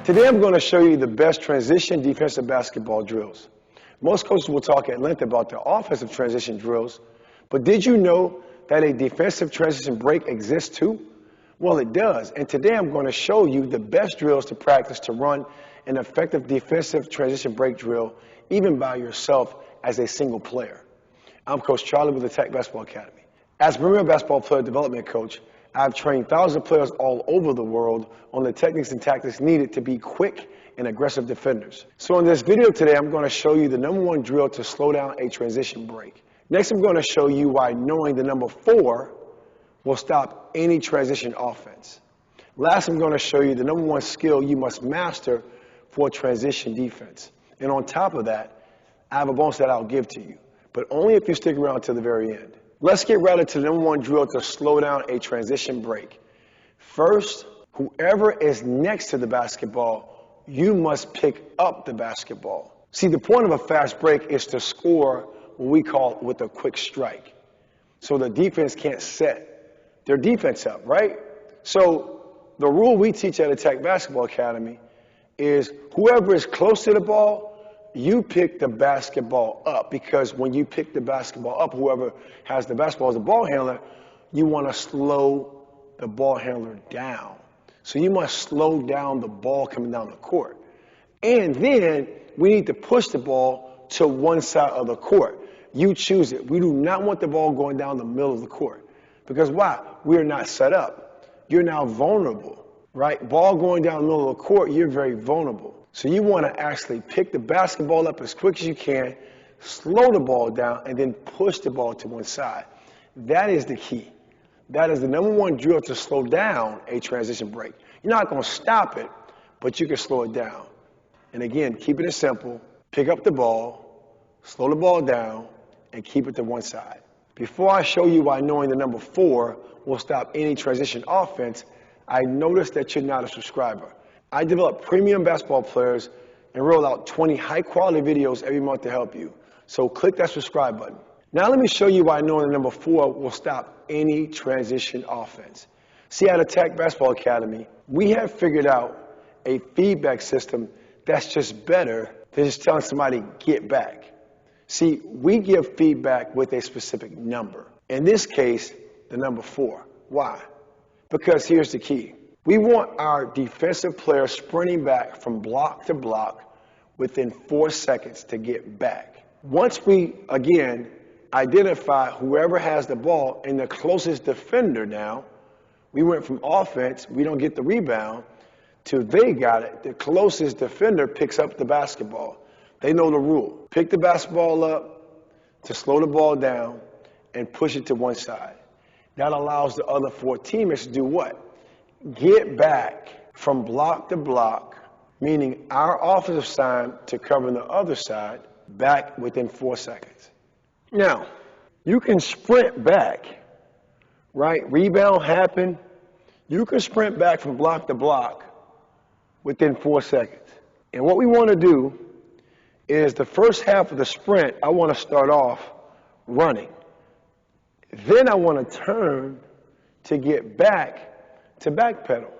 Today I'm going to show you the best transition defensive basketball drills. Most coaches will talk at length about the offensive transition drills, but did you know that a defensive transition break exists too? Well, it does, and today I'm going to show you the best drills to practice to run an effective defensive transition break drill, even by yourself as a single player. I'm Coach Charlie with AttackBball Academy. As a premier basketball player development coach, I've trained thousands of players all over the world on the techniques and tactics needed to be quick and aggressive defenders. So in this video today, I'm going to show you the #1 drill to slow down a transition break. Next, I'm going to show you why knowing the number 4 will stop any transition offense. Last, I'm going to show you the #1 skill you must master for transition defense. And on top of that, I have a bonus that I'll give to you, but only if you stick around to the very end. Let's get right into the #1 drill to slow down a transition break. First, whoever is next to the basketball, you must pick up the basketball. See, the point of a fast break is to score what we call with a quick strike. So the defense can't set their defense up, right? So the rule we teach at AttackBball Academy is whoever is close to the ball, you pick the basketball up, because when you pick the basketball up, whoever has the basketball as the ball handler, you want to slow the ball handler down. So you must slow down the ball coming down the court. And then we need to push the ball to one side of the court. You choose it. We do not want the ball going down the middle of the court. Because why? We are not set up. You're now vulnerable, right? Ball going down the middle of the court, you're very vulnerable. So you want to actually pick the basketball up as quick as you can, slow the ball down, and then push the ball to one side. That is the key. That is the #1 drill to slow down a transition break. You're not going to stop it, but you can slow it down. And again, keeping it simple, pick up the ball, slow the ball down, and keep it to one side. Before I show you why knowing the number 4 will stop any transition offense, I noticed that you're not a subscriber. I develop premium basketball players and roll out 20 high-quality videos every month to help you. So click that subscribe button. Now let me show you why knowing the number 4 will stop any transition offense. See, at AttackBball Academy, we have figured out a feedback system that's just better than just telling somebody, get back. See, we give feedback with a specific number. In this case, the number 4. Why? Because here's the key. We want our defensive players sprinting back from block to block within 4 seconds to get back. Once we, again, identify whoever has the ball and the closest defender now, we went from offense, we don't get the rebound, to they got it. The closest defender picks up the basketball. They know the rule. Pick the basketball up to slow the ball down and push it to one side. That allows the other 4 teammates to do what? Get back from block to block, meaning our offensive side to cover the other side, back within 4 seconds. Now, you can sprint back, right? Rebound happened. You can sprint back from block to block within 4 seconds. And what we want to do is the first half of the sprint, I want to start off running. Then I want to turn to get back to backpedal,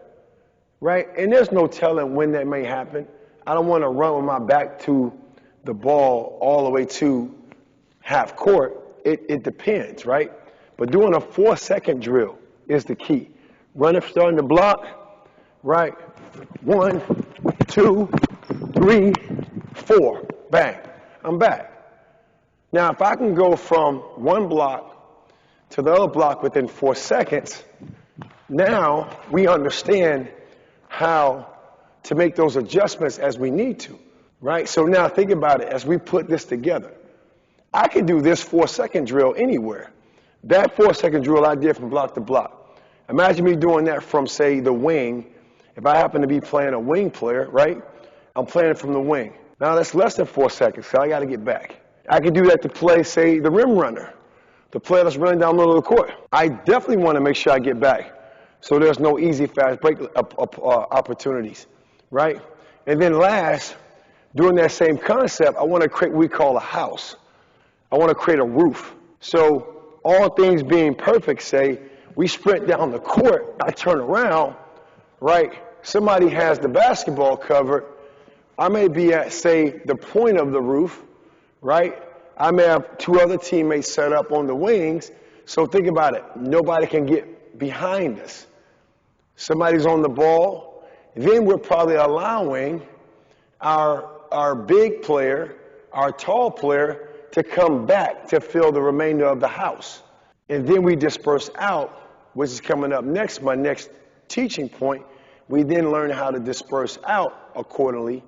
right? And there's no telling when that may happen. I don't want to run with my back to the ball all the way to half court. It depends, right? But doing a 4-second drill is the key. Running, starting to block, right? 1, 2, 3, 4, bang, I'm back. Now, if I can go from one block to the other block within 4 seconds, now we understand how to make those adjustments as we need to, right? So now think about it as we put this together. I can do this 4-second drill anywhere. That 4-second drill I did from block to block. Imagine me doing that from, say, the wing. If I happen to be playing a wing player, right? I'm playing from the wing. Now that's less than 4 seconds, so I got to get back. I can do that to play, say, the rim runner, the player that's running down the middle of the court. I definitely want to make sure I get back, so there's no easy, fast break opportunities, right? And then last, doing that same concept, I want to create what we call a house. I want to create a roof. So all things being perfect, say, we sprint down the court, I turn around, right? somebody has the basketball covered, I may be at, say, the point of the roof, right? I may have two other teammates set up on the wings. So think about it. Nobody can get behind us. Somebody's on the ball. Then we're probably allowing our big player, our tall player, to come back to fill the remainder of the house. And then we disperse out, which is coming up next, my next teaching point. We then learn how to disperse out accordingly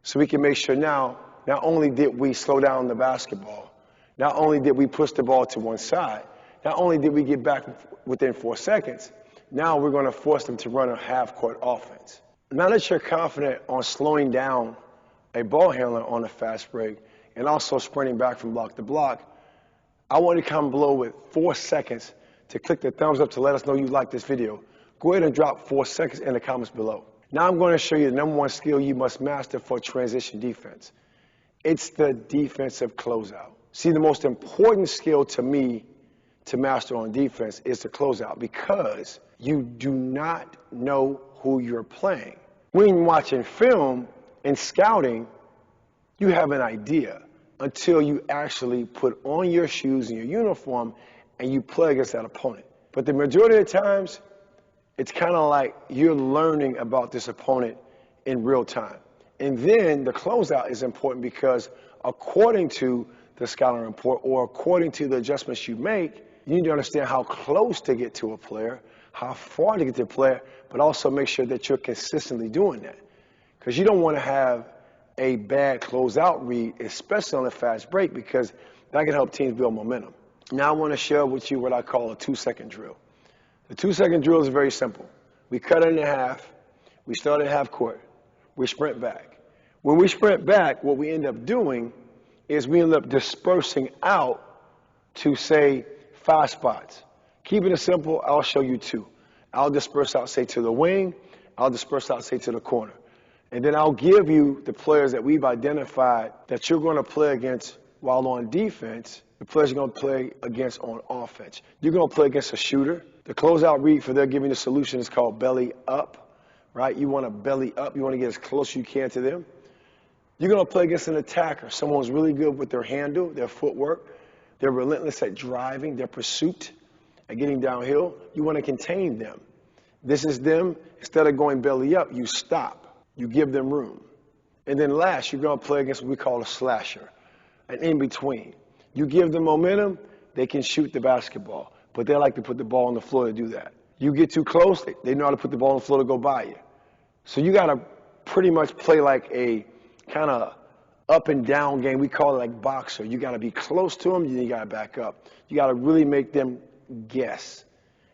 so we can make sure now, not only did we slow down the basketball, not only did we push the ball to one side, not only did we get back within 4 seconds, now we're going to force them to run a half-court offense. Now that you're confident on slowing down a ball handler on a fast break and also sprinting back from block to block, I want you to come below with 4 seconds to click the thumbs up to let us know you like this video. Go ahead and drop 4 seconds in the comments below. Now I'm going to show you the #1 skill you must master for transition defense. It's the defensive closeout. See, the most important skill to me to master on defense is the closeout because you do not know who you're playing. When you're watching film and scouting, you have an idea until you actually put on your shoes and your uniform and you play against that opponent. But the majority of the times, it's kind of like you're learning about this opponent in real time. And then the closeout is important because according to the scouting report or according to the adjustments you make, you need to understand how close to get to a player, how far to get to a player, but also make sure that you're consistently doing that. Because you don't want to have a bad closeout read, especially on a fast break, because that can help teams build momentum. Now I want to share with you what I call a 2-second drill. The 2-second drill is very simple. We cut it in half. We start at half court. We sprint back. When we sprint back, what we end up doing is we end up dispersing out to, say, 5 spots. Keeping it simple, I'll show you 2. I'll disperse out, say, to the wing. I'll disperse out, say, to the corner. And then I'll give you the players that we've identified that you're going to play against while on defense, the players you're going to play against on offense. You're going to play against a shooter. The closeout read for their giving the solution is called belly up, right? You want to belly up. You want to get as close as you can to them. You're going to play against an attacker, someone who's really good with their handle, their footwork. They're relentless at driving, their pursuit, at getting downhill. You want to contain them. This is them. Instead of going belly up, you stop. You give them room. And then last, you're going to play against what we call a slasher, an in-between. You give them momentum, they can shoot the basketball, but they like to put the ball on the floor to do that. You get too close, they know how to put the ball on the floor to go by you. So you got to pretty much play like a kind of up and down game. We call it like boxer. You got to be close to them, then you got to back up. You got to really make them guess.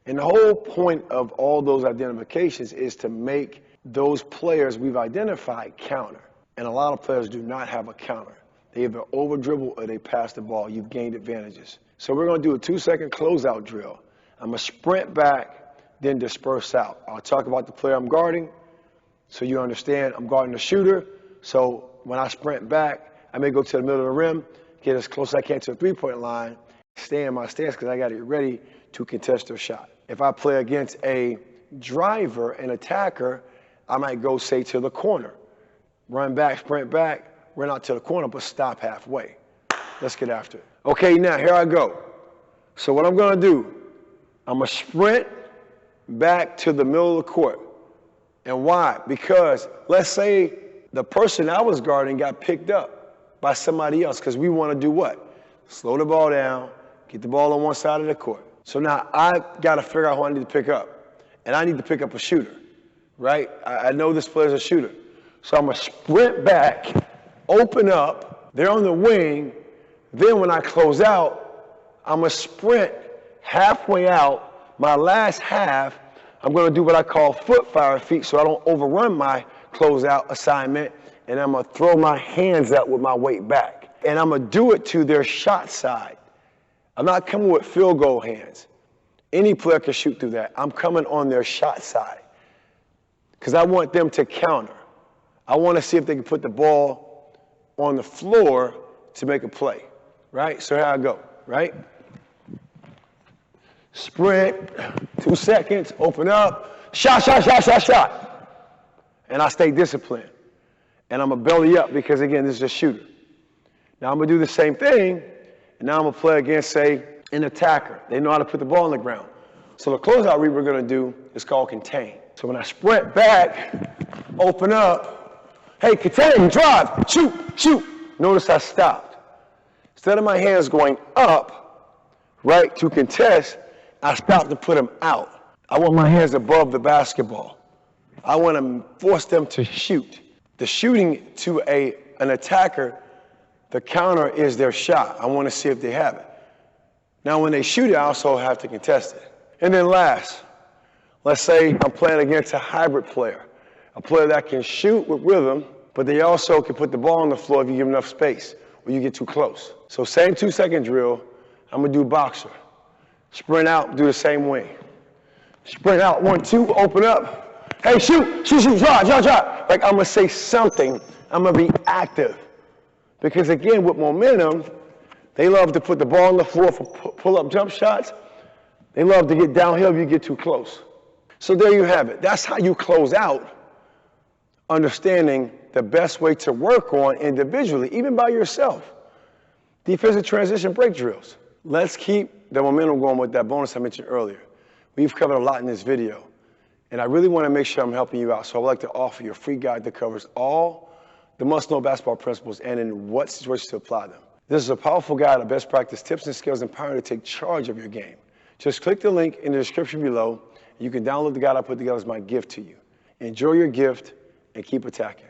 And the whole point of all those identifications is to make those players we've identified counter. And a lot of players do not have a counter. They either over dribble or they pass the ball. You've gained advantages. So we're going to do a 2-second closeout drill. I'm going to sprint back, then disperse out. I'll talk about the player I'm guarding so you understand I'm guarding the shooter. So when I sprint back, I may go to the middle of the rim, get as close as I can to the three-point line, stay in my stance because I got to get ready to contest their shot. If I play against a driver, an attacker, I might go, say, to the corner. Run back, sprint back, run out to the corner, but stop halfway. Let's get after it. Okay, now, here I go. So what I'm going to do, I'm going to sprint back to the middle of the court. And why? Because let's say the person I was guarding got picked up by somebody else because we want to do what? Slow the ball down, get the ball on one side of the court. So now I got to figure out who I need to pick up. And I need to pick up a shooter. Right? I know this player's a shooter. So I'm going to sprint back, open up, they're on the wing. Then when I close out, I'm going to sprint halfway out. My last half, I'm going to do what I call foot fire feet so I don't overrun my closeout assignment. And I'm going to throw my hands out with my weight back. And I'm going to do it to their shot side. I'm not coming with field goal hands. Any player can shoot through that. I'm coming on their shot side. Because I want them to counter. I want to see if they can put the ball on the floor to make a play, right? So here I go, right? Sprint, 2 seconds, open up, shot, shot, shot, shot, shot. and I stay disciplined. And I'm going to belly up because, again, this is a shooter. Now I'm going to do the same thing, and now I'm going to play against, say, an attacker. They know how to put the ball on the ground. So the closeout read we're going to do is called contain. So when I sprint back, open up, hey, contain, drive, shoot, shoot. Notice I stopped. Instead of my hands going up, right, to contest, I stopped to put them out. I want my hands above the basketball. I want to force them to shoot. The shooting to an attacker, the counter is their shot. I want to see if they have it. Now, when they shoot it, I also have to contest it. And then last, let's say I'm playing against a hybrid player, a player that can shoot with rhythm, but they also can put the ball on the floor if you give enough space or you get too close. So same 2-second drill, I'm going to do boxer. Sprint out, do the same way. Sprint out, 1, 2, open up. Hey, shoot, shoot, shoot, drive, drive, drive. Like I'm going to say something. I'm going to be active. Because again, with momentum, they love to put the ball on the floor for pull-up jump shots. They love to get downhill if you get too close. So there you have it. That's how you close out, understanding the best way to work on individually, even by yourself. Defensive transition break drills. Let's keep the momentum going with that bonus I mentioned earlier. We've covered a lot in this video, and I really want to make sure I'm helping you out. So I'd like to offer you a free guide that covers all the must-know basketball principles and in what situations to apply them. This is a powerful guide of best practice tips and skills empowering you to take charge of your game. Just click the link in the description below. You can download the guide I put together as my gift to you. Enjoy your gift and keep attacking.